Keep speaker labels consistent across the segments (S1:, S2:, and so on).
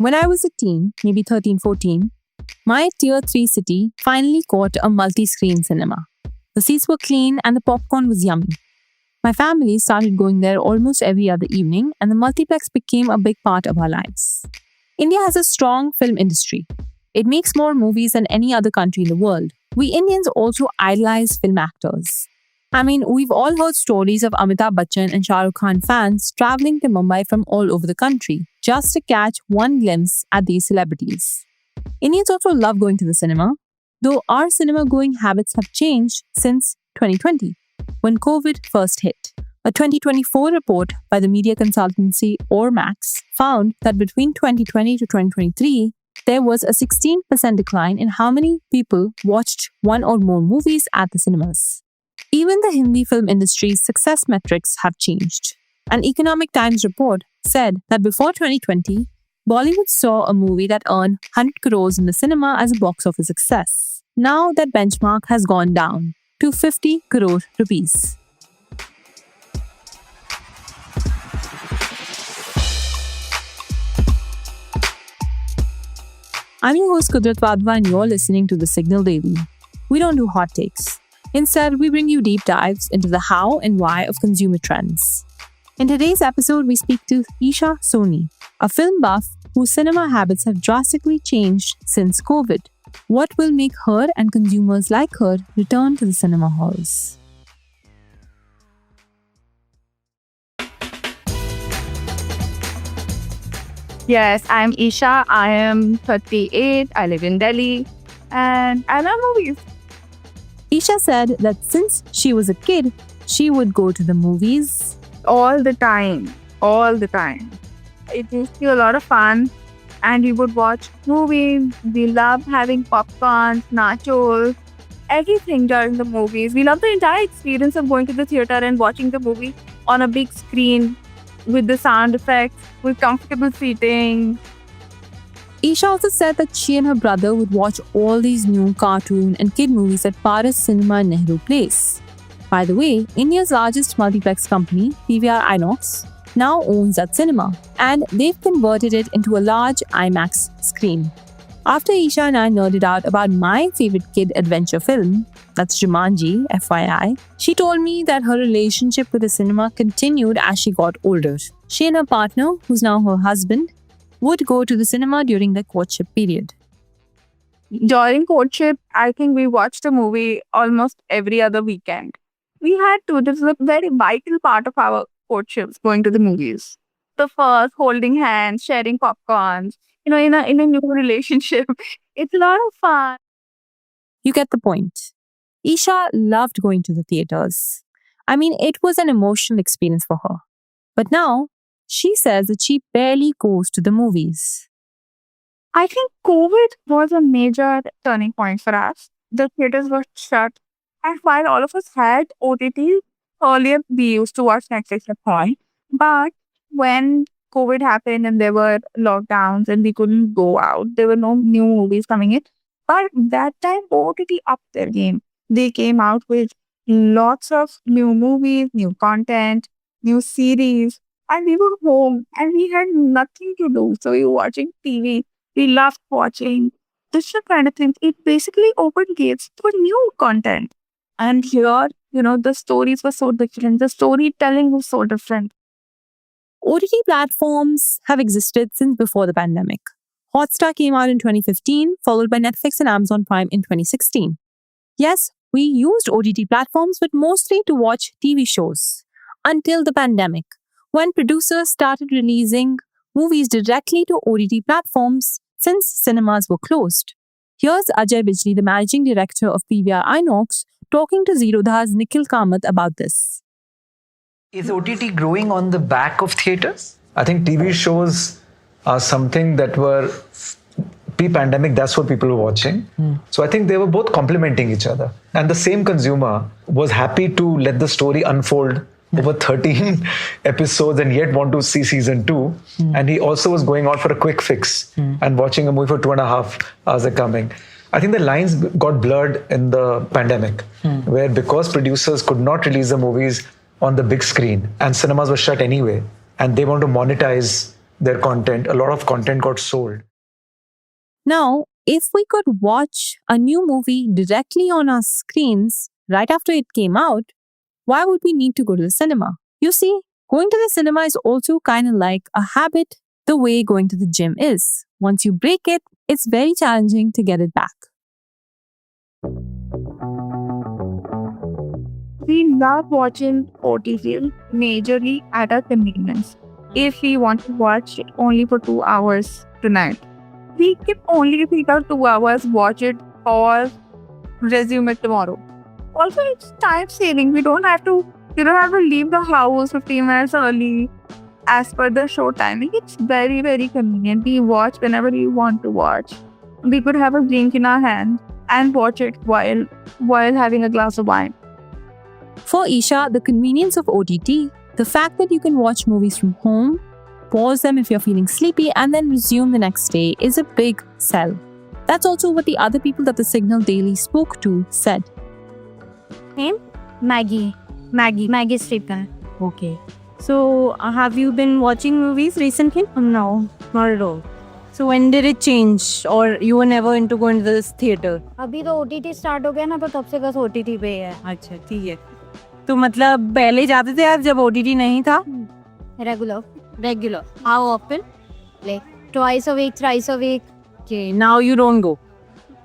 S1: When I was a teen, maybe 13, 14, my tier 3 city finally got a multi-screen cinema. The seats were clean and the popcorn was yummy. My family started going there almost every other evening, and the multiplex became a big part of our lives. India has a strong film industry. It makes more movies than any other country in the world. We Indians also idolize film actors. I mean, we've all heard stories of Amitabh Bachchan and Shah Rukh Khan fans traveling to Mumbai from all over the country just to catch one glimpse at these celebrities. Indians also love going to the cinema, though our cinema going habits have changed since 2020, when COVID first hit. A 2024 report by the media consultancy Ormax found that between 2020 to 2023, there was a 16% decline in how many people watched one or more movies at the cinemas. Even the Hindi film industry's success metrics have changed. An Economic Times report said that before 2020, Bollywood saw a movie that earned 100 crores in the cinema as a box office success. Now that benchmark has gone down to 50 crore rupees. I'm your host Kudrat Wadhwa and you're listening to The Signal Daily. We don't do hot takes. Instead, we bring you deep dives into the how and why of consumer trends. In today's episode, we speak to Isha Soni, a film buff whose cinema habits have drastically changed since COVID. What will make her and consumers like her return to the cinema halls?
S2: Yes, I'm Isha. I am 38. I live in Delhi and I love movies.
S1: Isha said that since she was a kid, she would go to the movies
S2: All the time. All the time. It used to be a lot of fun and we would watch movies. We loved having popcorn, nachos, everything during the movies. We loved the entire experience of going to the theater and watching the movie on a big screen with the sound effects, with comfortable seating.
S1: Isha also said that she and her brother would watch all these new cartoon and kid movies at Paras Cinema in Nehru Place. By the way, India's largest multiplex company, PVR Inox, now owns that cinema, and they've converted it into a large IMAX screen. After Isha and I nerded out about my favorite kid adventure film, that's Jumanji, FYI, she told me that her relationship with the cinema continued as she got older. She and her partner, who's now her husband, would go to the cinema during the courtship period.
S2: During courtship, I think we watched a movie almost every other weekend. We had to. This is a very vital part of our courtships, going to the movies. The first, holding hands, sharing popcorns, in a new relationship. It's a lot of fun.
S1: You get the point. Isha loved going to the theaters. I mean, it was an emotional experience for her. But now, she says that she barely goes to the movies.
S2: I think COVID was a major turning point for us. The theaters were shut. And while all of us had OTT, earlier we used to watch Netflix at home. But when COVID happened and there were lockdowns and we couldn't go out, there were no new movies coming in. But that time, OTT upped their game. They came out with lots of new movies, new content, new series. And we were home and we had nothing to do. So we were watching TV. We loved watching this kind of things. It basically opened gates for new content. And here, the stories were so different. The storytelling was so different.
S1: OTT platforms have existed since before the pandemic. Hotstar came out in 2015, followed by Netflix and Amazon Prime in 2016. Yes, we used OTT platforms, but mostly to watch TV shows. Until the pandemic, when producers started releasing movies directly to OTT platforms since cinemas were closed. Here's Ajay Bijli, the managing director of PVR Inox, talking to Zerodha's Nikhil Kamath about this.
S3: Is OTT growing on the back of theaters?
S4: I think TV shows are something that were pre-pandemic, that's what people were watching. So I think they were both complementing each other. And the same consumer was happy to let the story unfold over 13 episodes and yet want to see season 2. And he also was going out for a quick fix and watching a movie for 2.5 hours are coming. I think the lines got blurred in the pandemic, where because producers could not release the movies on the big screen and cinemas were shut anyway, and they want to monetize their content. A lot of content got sold.
S1: Now, if we could watch a new movie directly on our screens right after it came out, why would we need to go to the cinema? You see, going to the cinema is also kind of like a habit the way going to the gym is. Once you break it, it's very challenging to get it back.
S2: We love watching OTT majorly at our convenience. If we want to watch it only for 2 hours tonight, we can only take out 2 hours, watch it, or resume it tomorrow. Also, it's time saving. You don't have to leave the house 15 minutes early as per the show timing. It's very, very convenient. We watch whenever we want to watch. We could have a drink in our hand and watch it while having a glass of wine.
S1: For Isha, the convenience of OTT, the fact that you can watch movies from home, pause them if you're feeling sleepy, and then resume the next day is a big sell. That's also what the other people that the Signal Daily spoke to said.
S5: Name? Maggie Stapleton. Okay. So, have you been watching movies recently?
S6: No, not at all.
S5: So, when did it change? Or you were never into going to this theater?
S6: अभी तो OTT start हो गया ना, तो तब से बस OTT पे ही है.
S5: अच्छा, ठीक है. तो मतलब पहले जाते थे आप जब OTT नहीं था?
S6: Regular. How often? Like twice a week, thrice a week.
S5: Okay, now you don't go.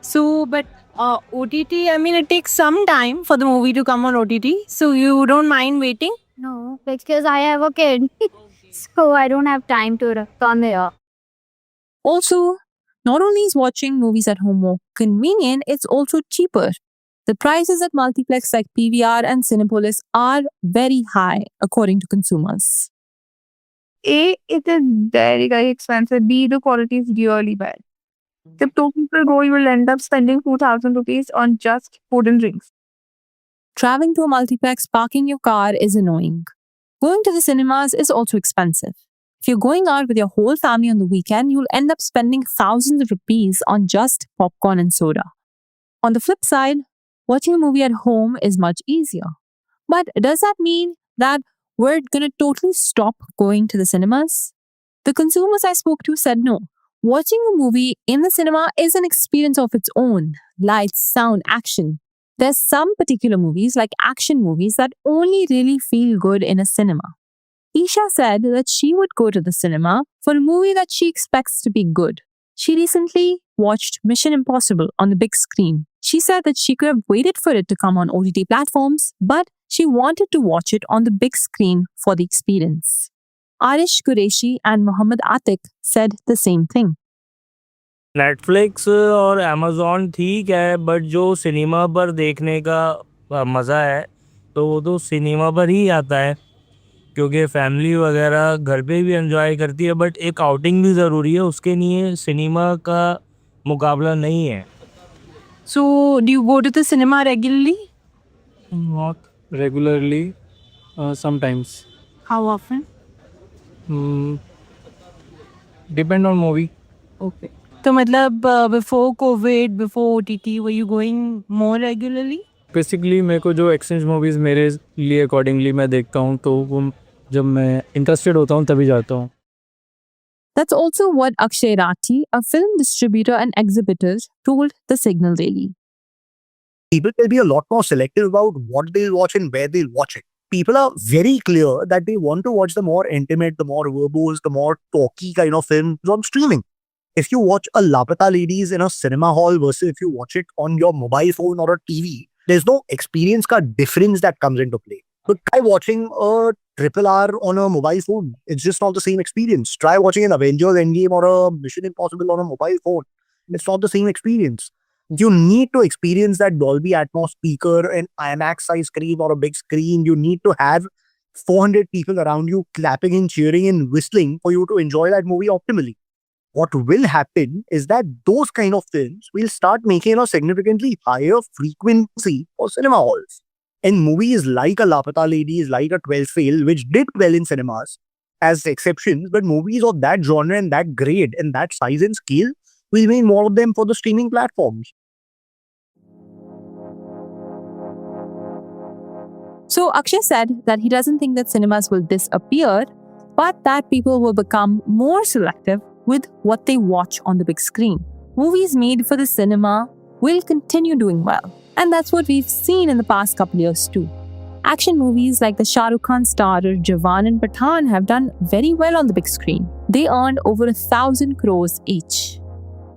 S5: So, but OTT, I mean, it takes some time for the movie to come on OTT. So, you don't mind waiting?
S6: No, because I have a kid. So I don't have time to come here.
S1: Also, not only is watching movies at home more convenient, it's also cheaper. The prices at multiplex like PVR and Cinepolis are very high according to consumers.
S2: A, it is very, very expensive. B, the quality is really bad. If two people go, you will end up spending 2,000 rupees on just food and drinks.
S1: Traveling to a multiplex, parking your car is annoying. Going to the cinemas is also expensive. If you're going out with your whole family on the weekend, you'll end up spending thousands of rupees on just popcorn and soda. On the flip side, watching a movie at home is much easier. But does that mean that we're going to totally stop going to the cinemas? The consumers I spoke to said no. Watching a movie in the cinema is an experience of its own. Lights, sound, action. There's some particular movies, like action movies, that only really feel good in a cinema. Isha said that she would go to the cinema for a movie that she expects to be good. She recently watched Mission Impossible on the big screen. She said that she could have waited for it to come on OTT platforms, but she wanted to watch it on the big screen for the experience. Arish Qureshi and Muhammad Atik said the same thing.
S7: Netflix और Amazon ठीक है, but जो cinema पर देखने का मज़ा है तो वो तो सिनेमा पर ही आता है, क्योंकि फैमिली वगैरह घर पे भी एंजॉय करती है, बट एक आउटिंग भी ज़रूरी है, उसके लिए सिनेमा का मुकाबला नहीं है.
S5: So, do you go to the cinema regularly?
S8: Not regularly, sometimes.
S5: How often?
S8: Depend on movie.
S5: Okay. तो मतलब before COVID, before OTT, were you going more regularly?
S8: Basically मेरे को जो एक्सचेंज मूवीज़ मेरे लिए अकॉर्डिंगली मैं देखता हूँ, तो वो जब मैं इंटरेस्टेड होता हूँ तभी जाता हूँ.
S1: That's also what Akshay Rathi, a film distributor and exhibitor, told the Signal Daily.
S9: People will be a lot more selective about what they'll watch and where they'll watch it. People are very clear that they want to watch the more intimate, the more verbose, the more talky kind of films on streaming. If you watch a Lapata Ladies in a cinema hall versus if you watch it on your mobile phone or a TV, there's no experience ka difference that comes into play. But try watching a RRR on a mobile phone. It's just not the same experience. Try watching an Avengers Endgame or a Mission Impossible on a mobile phone. It's not the same experience. You need to experience that Dolby Atmos speaker, an IMAX size screen or a big screen. You need to have 400 people around you clapping and cheering and whistling for you to enjoy that movie optimally. What will happen is that those kind of films will start making a significantly higher frequency for cinema halls. And movies like a Lapata Ladies, like a 12th Fail, which did well in cinemas as exceptions, but movies of that genre and that grade and that size and scale will make more of them for the streaming platforms.
S1: So Akshay said that he doesn't think that cinemas will disappear, but that people will become more selective with what they watch on the big screen. Movies made for the cinema will continue doing well, and that's what we've seen in the past couple years too. Action movies like the Shah Rukh Khan starrer Jawan and Pathan have done very well on the big screen. They earned over 1,000 crores each.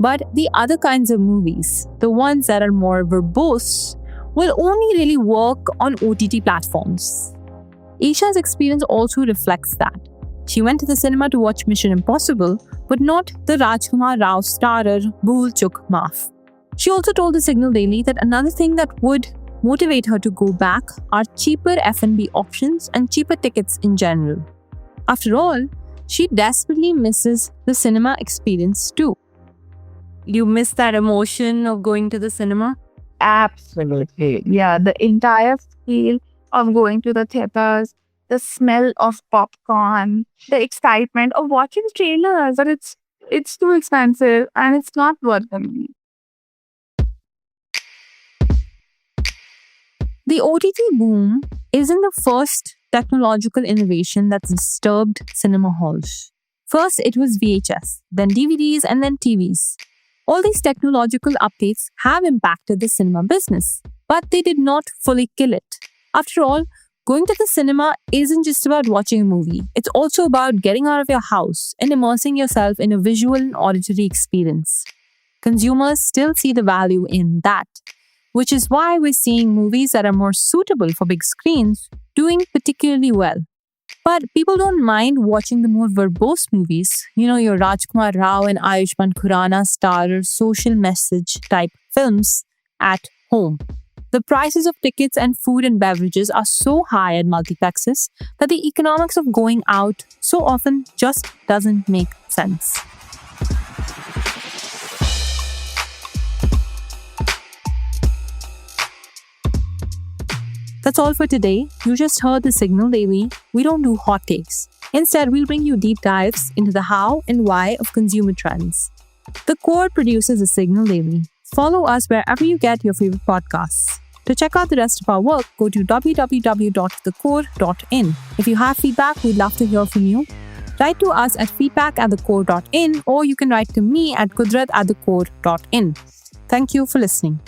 S1: But the other kinds of movies, the ones that are more verbose, will only really work on OTT platforms. Isha's experience also reflects that. She went to the cinema to watch Mission Impossible, but not the Rajkumar Rao starrer Bhool Chuk Maaf. She also told the Signal Daily that another thing that would motivate her to go back are cheaper F&B options and cheaper tickets in general. After all, she desperately misses the cinema experience too. You miss that emotion of going to the cinema?
S2: Absolutely. Yeah, the entire feel of going to the theaters, the smell of popcorn, the excitement of watching trailers, but it's too expensive and it's not worth the money.
S1: The OTT boom isn't the first technological innovation that's disturbed cinema halls. First, it was VHS, then DVDs, and then TVs. All these technological updates have impacted the cinema business, but they did not fully kill it. After all, going to the cinema isn't just about watching a movie. It's also about getting out of your house and immersing yourself in a visual and auditory experience. Consumers still see the value in that, which is why we're seeing movies that are more suitable for big screens doing particularly well. But people don't mind watching the more verbose movies, your Rajkumar Rao and Ayushmann Khurrana starrer social message type films at home. The prices of tickets and food and beverages are so high at multiplexes that the economics of going out so often just doesn't make sense. That's all for today. You just heard the Signal Daily. We don't do hot takes. Instead, we'll bring you deep dives into the how and why of consumer trends. The Core produces the Signal Daily. Follow us wherever you get your favorite podcasts. To check out the rest of our work, go to www.thecore.in. If you have feedback, we'd love to hear from you. Write to us at feedback@thecore.in, or you can write to me at kudrat@thecore.in. Thank you for listening.